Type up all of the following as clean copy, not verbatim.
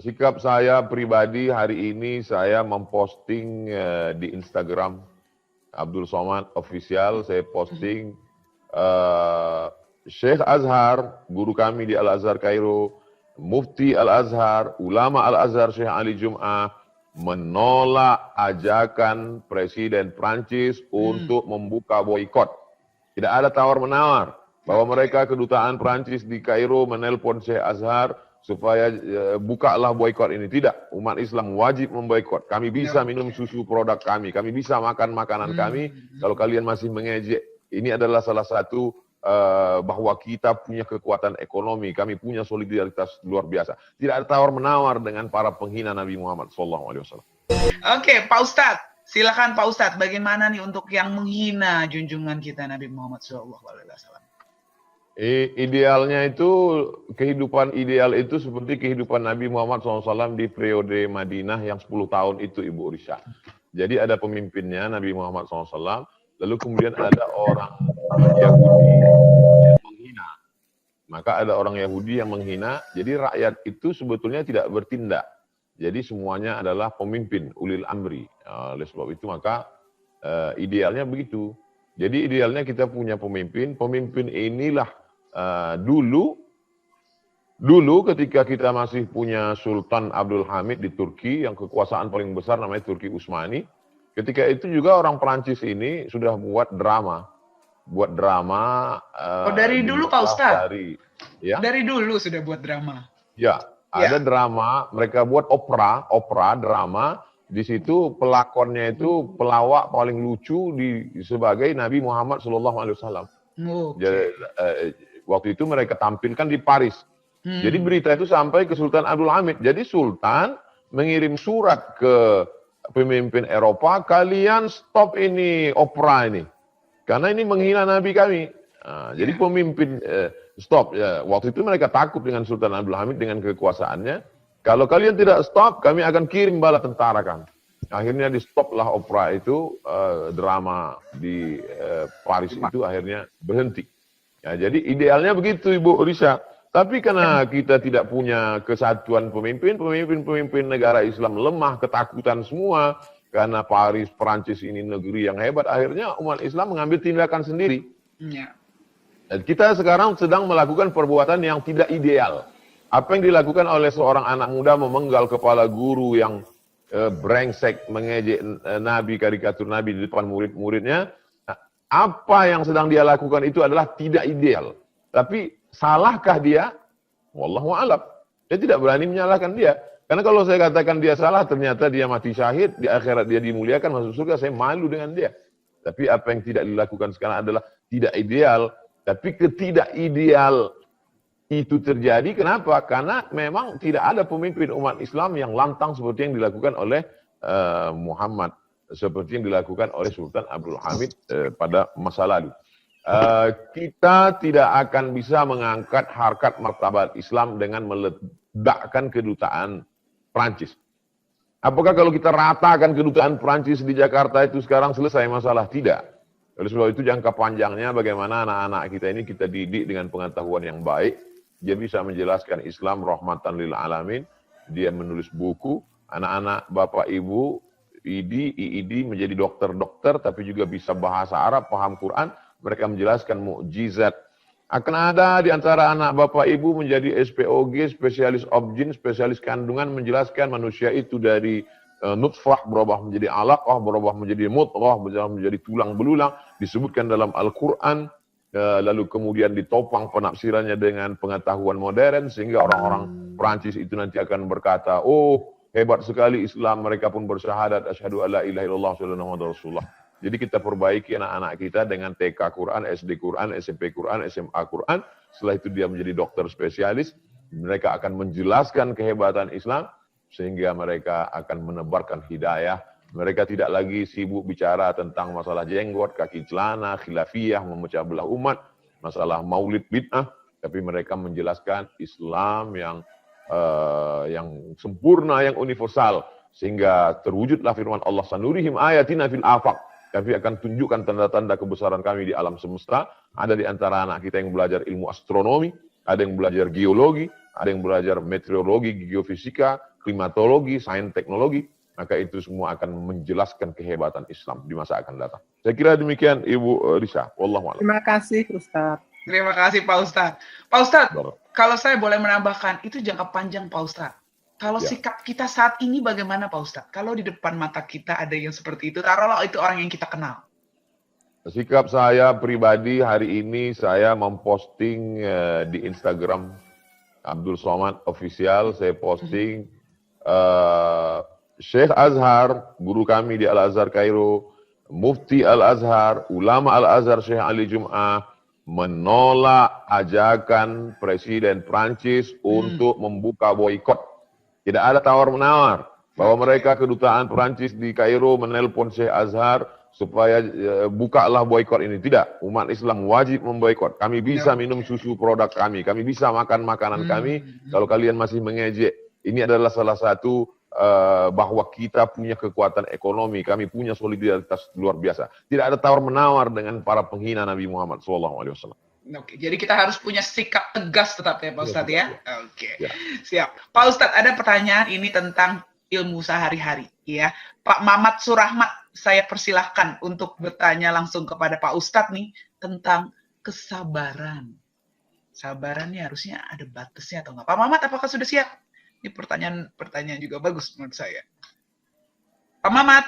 Sikap saya pribadi hari ini saya memposting di Instagram Abdul Somad Official, saya posting Syekh Azhar, guru kami di Al-Azhar Kairo, Mufti Al-Azhar, Ulama Al-Azhar Syekh Ali Jum'ah, menolak ajakan Presiden Prancis untuk membuka boikot. Tidak ada tawar-menawar bahwa mereka kedutaan Prancis di Kairo menelpon Syekh Azhar supaya bukalah boikot ini. Tidak, umat Islam wajib memboikot. Kami bisa minum susu produk kami bisa makan makanan kami. Kalau kalian masih mengejek, ini adalah salah satu bahwa kita punya kekuatan ekonomi, kami punya solidaritas luar biasa. Tidak ada tawar-menawar dengan para penghina Nabi Muhammad SAW. Oke, Pak Ustadz. Silakan Pak Ustadz, bagaimana nih untuk yang menghina junjungan kita Nabi Muhammad SAW? Idealnya itu, kehidupan ideal itu seperti kehidupan Nabi Muhammad SAW di periode Madinah yang 10 tahun itu, Ibu Risha. Jadi ada pemimpinnya Nabi Muhammad SAW, lalu kemudian ada orang Yahudi yang menghina. Maka ada orang Yahudi yang menghina, jadi rakyat itu sebetulnya tidak bertindak. Jadi semuanya adalah pemimpin, ulil amri. Oleh sebab itu maka idealnya begitu. Jadi idealnya kita punya pemimpin inilah dulu ketika kita masih punya Sultan Abdul Hamid di Turki, yang kekuasaan paling besar namanya Turki Utsmani. Ketika itu juga orang Perancis ini sudah buat drama. Dari dulu Pak Ustadz? Ya? Dari dulu sudah buat drama? Ya, ada drama, mereka buat opera drama. Di situ pelakonnya itu pelawak paling lucu sebagai Nabi Muhammad SAW. Jadi, waktu itu mereka tampilkan di Paris. Jadi berita itu sampai ke Sultan Abdul Hamid. Jadi Sultan mengirim surat ke pemimpin Eropa, kalian stop ini opera ini. Karena ini menghina Nabi kami. Jadi pemimpin stop. Ya, waktu itu mereka takut dengan Sultan Abdul Hamid dengan kekuasaannya. Kalau kalian tidak stop, kami akan kirim bala tentara kan. Akhirnya di stoplah opera itu, drama di Paris itu akhirnya berhenti. Ya, jadi idealnya begitu Ibu Risha. Tapi karena kita tidak punya kesatuan pemimpin negara Islam lemah, ketakutan semua. Karena Paris, Perancis ini negeri yang hebat, akhirnya umat Islam mengambil tindakan sendiri. Dan kita sekarang sedang melakukan perbuatan yang tidak ideal. Apa yang dilakukan oleh seorang anak muda memenggal kepala guru yang brengsek, mengejek Nabi, karikatur Nabi di depan murid-muridnya. Apa yang sedang dia lakukan itu adalah tidak ideal. Tapi salahkah dia? Wallahu a'lam. Saya tidak berani menyalahkan dia. Karena kalau saya katakan dia salah, ternyata dia mati syahid, di akhirat dia dimuliakan, masuk surga, saya malu dengan dia. Tapi apa yang tidak dilakukan sekarang adalah tidak ideal. Tapi ketidakideal itu terjadi, kenapa? Karena memang tidak ada pemimpin umat Islam yang lantang seperti yang dilakukan oleh Muhammad, seperti yang dilakukan oleh Sultan Abdul Hamid pada masa lalu. Kita tidak akan bisa mengangkat harkat martabat Islam dengan meledakkan kedutaan Prancis. Apakah kalau kita ratakan kedutaan Prancis di Jakarta itu sekarang selesai masalah? Tidak. Oleh sebab itu jangka panjangnya bagaimana anak-anak kita ini kita didik dengan pengetahuan yang baik. Dia bisa menjelaskan Islam rahmatan lil alamin. Dia menulis buku. Anak-anak bapak ibu IID menjadi dokter-dokter tapi juga bisa bahasa Arab, paham Quran. Mereka menjelaskan mukjizat. Akan ada di antara anak bapak ibu menjadi SPOG, spesialis objin, spesialis kandungan, menjelaskan manusia itu dari nutfah berubah menjadi alaqah, berubah menjadi mudghah, berubah menjadi tulang belulang, disebutkan dalam Al-Quran, lalu kemudian ditopang penafsirannya dengan pengetahuan modern, sehingga orang-orang Prancis itu nanti akan berkata, oh hebat sekali Islam, mereka pun bersyahadat, asyhadu alla ilaha illallah sallallahu Rasulullah. Jadi kita perbaiki anak-anak kita dengan TK Quran, SD Quran, SMP Quran, SMA Quran. Setelah itu dia menjadi dokter spesialis. Mereka akan menjelaskan kehebatan Islam sehingga mereka akan menebarkan hidayah. Mereka tidak lagi sibuk bicara tentang masalah jenggot, kaki celana, khilafiyah, memecah belah umat, masalah maulid bid'ah, tapi mereka menjelaskan Islam yang sempurna, yang universal, sehingga terwujudlah firman Allah, sanurihim ayatina fil afaq. Kami akan tunjukkan tanda-tanda kebesaran kami di alam semesta. Ada di antara anak kita yang belajar ilmu astronomi, ada yang belajar geologi, ada yang belajar meteorologi, geofisika, klimatologi, sains teknologi, maka itu semua akan menjelaskan kehebatan Islam di masa akan datang. Saya kira demikian Ibu Risa. Wallahu a'lam. Terima kasih Ustaz. Terima kasih Pak Ustadz. Pak Ustadz, kalau saya boleh menambahkan, itu jangka panjang Pak Ustadz. Kalau sikap kita saat ini bagaimana Pak Ustadz? Kalau di depan mata kita ada yang seperti itu, taruhlah itu orang yang kita kenal. Sikap saya pribadi hari ini, saya memposting di Instagram Abdul Somad Official, saya posting Syekh Azhar, guru kami di Al-Azhar Kairo, Mufti Al-Azhar, Ulama Al-Azhar Syekh Ali Jum'ah, menolak ajakan Presiden Prancis untuk membuka boikot. Tidak ada tawar-menawar bahwa mereka kedutaan Prancis di Kairo menelpon Syekh Azhar supaya bukalah boikot ini. Tidak, umat Islam wajib memboikot. Kami bisa minum susu produk kami bisa makan makanan kami. Kalau kalian masih mengejek, ini adalah salah satu bahwa kita punya kekuatan ekonomi, kami punya solidaritas luar biasa. Tidak ada tawar-menawar dengan para penghina Nabi Muhammad SAW. Oke, jadi kita harus punya sikap tegas tetap ya Pak Ustadz ya? Oke, siap. Pak Ustadz, ada pertanyaan ini tentang ilmu sehari-hari ya. Pak Mamat Surahmat, saya persilahkan untuk bertanya langsung kepada Pak Ustadz nih tentang kesabaran. Sabaran nih harusnya ada batasnya atau enggak? Pak Mamat, apakah sudah siap? Ini pertanyaan juga bagus menurut saya. Pak Mamat.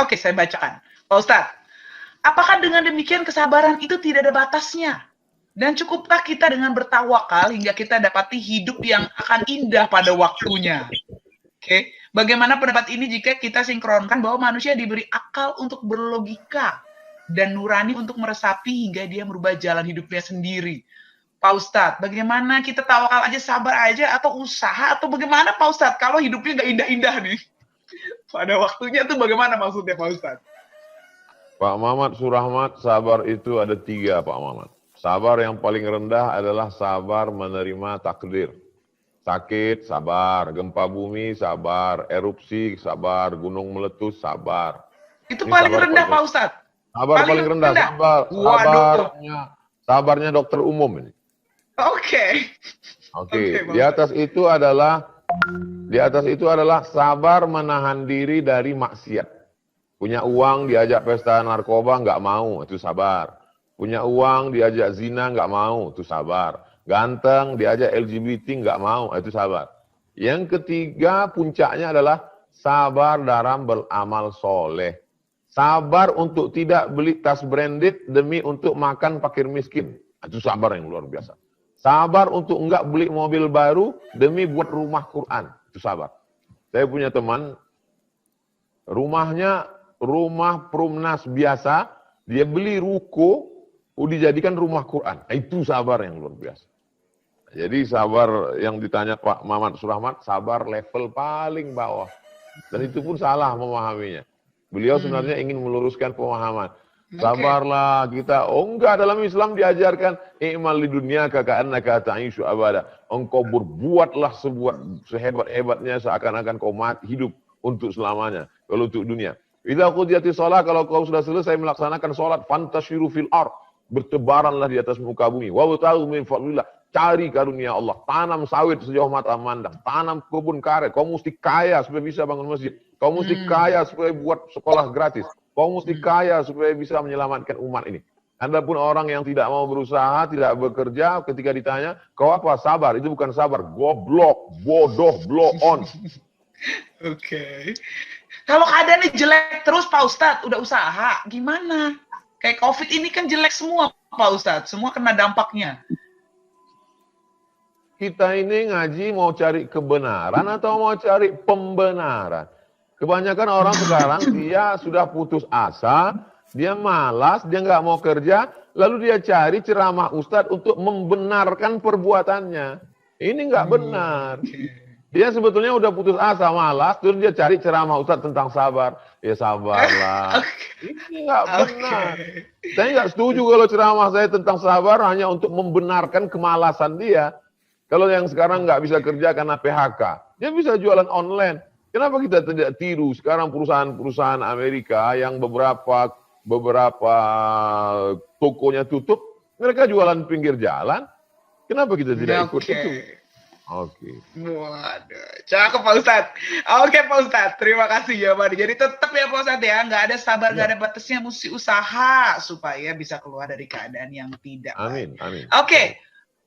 Oke, saya bacakan. Pak Ustadz, apakah dengan demikian kesabaran itu tidak ada batasnya? Dan cukupkah kita dengan bertawakal hingga kita dapati hidup yang akan indah pada waktunya? Oke, bagaimana pendapat ini jika kita sinkronkan bahwa manusia diberi akal untuk berlogika dan nurani untuk meresapi hingga dia merubah jalan hidupnya sendiri? Pak Ustadz, bagaimana kita tawakal aja, sabar aja, atau usaha, atau bagaimana Pak Ustadz? Kalau hidupnya nggak indah-indah nih. Pada waktunya tuh bagaimana maksudnya Pak Ustadz? Pak Mamat Surahmat, sabar itu ada 3 Pak Mamat. Sabar yang paling rendah adalah sabar menerima takdir. Sakit, sabar. Gempa bumi, sabar. Erupsi, sabar. Gunung meletus, sabar. Itu ini paling rendah Pak Ustadz? Sabar paling rendah. Sabarnya dokter umum ini. Oke. Di atas itu adalah sabar menahan diri dari maksiat. Punya uang diajak pesta narkoba nggak mau, itu sabar. Punya uang diajak zina nggak mau, itu sabar. Ganteng diajak LGBT nggak mau, itu sabar. Yang ketiga puncaknya adalah sabar dalam beramal soleh. Sabar untuk tidak beli tas branded demi untuk makan fakir miskin. Itu sabar yang luar biasa. Sabar untuk enggak beli mobil baru demi buat rumah Quran. Itu sabar. Saya punya teman, rumahnya rumah Perumnas biasa, dia beli ruko, dijadikan rumah Quran. Itu sabar yang luar biasa. Jadi sabar yang ditanya Pak Mamat Surahmat, sabar level paling bawah. Dan itu pun salah memahaminya. Beliau sebenarnya ingin meluruskan pemahaman. Sabarlah kita. Oh enggak, dalam Islam diajarkan i'mal di dunia ka'annaka ta'ishu abada. Engkau berbuatlah sehebat-hebatnya seakan-akan kau hidup untuk selamanya. Kalau untuk dunia. Idza qudiyati shalah, kalau kau sudah selesai melaksanakan salat, fantashiru fil ard. Bertebaranlah di atas muka bumi. Wabtaghu min fadlillah. Cari karunia Allah. Tanam sawit sejauh mata memandang. Tanam kebun karet. Kau mesti kaya supaya bisa bangun masjid. Kau mesti kaya supaya buat sekolah gratis. Kau mesti kaya supaya bisa menyelamatkan umat ini. Adapun orang yang tidak mau berusaha, tidak bekerja, ketika ditanya, kau apa? Sabar. Itu bukan sabar. Goblok, bodoh, blow on. Oke. Kalau keadaannya jelek terus Pak Ustadz, udah usaha, gimana? Kayak COVID ini kan jelek semua Pak Ustadz. Semua kena dampaknya. Kita ini ngaji mau cari kebenaran atau mau cari pembenaran? Kebanyakan orang sekarang dia sudah putus asa, dia malas, dia nggak mau kerja, lalu dia cari ceramah ustadz untuk membenarkan perbuatannya. Ini nggak benar. Dia sebetulnya udah putus asa, malas, terus dia cari ceramah ustadz tentang sabar. Ya sabarlah. Ini nggak benar. Saya nggak setuju kalau ceramah saya tentang sabar hanya untuk membenarkan kemalasan dia. Kalau yang sekarang nggak bisa kerja karena PHK, dia bisa jualan online. Kenapa kita tidak tiru sekarang perusahaan-perusahaan Amerika yang beberapa tokonya tutup, mereka jualan pinggir jalan. Kenapa kita tidak ikut itu? Oke. Waduh, cakep Pak Ustadz. Oke Pak Ustadz, terima kasih jawabannya. Jadi tetap ya Pak Ustadz ya, nggak ada sabar, nggak ada batasnya, mesti usaha supaya bisa keluar dari keadaan yang tidak baik. Amin. Oke,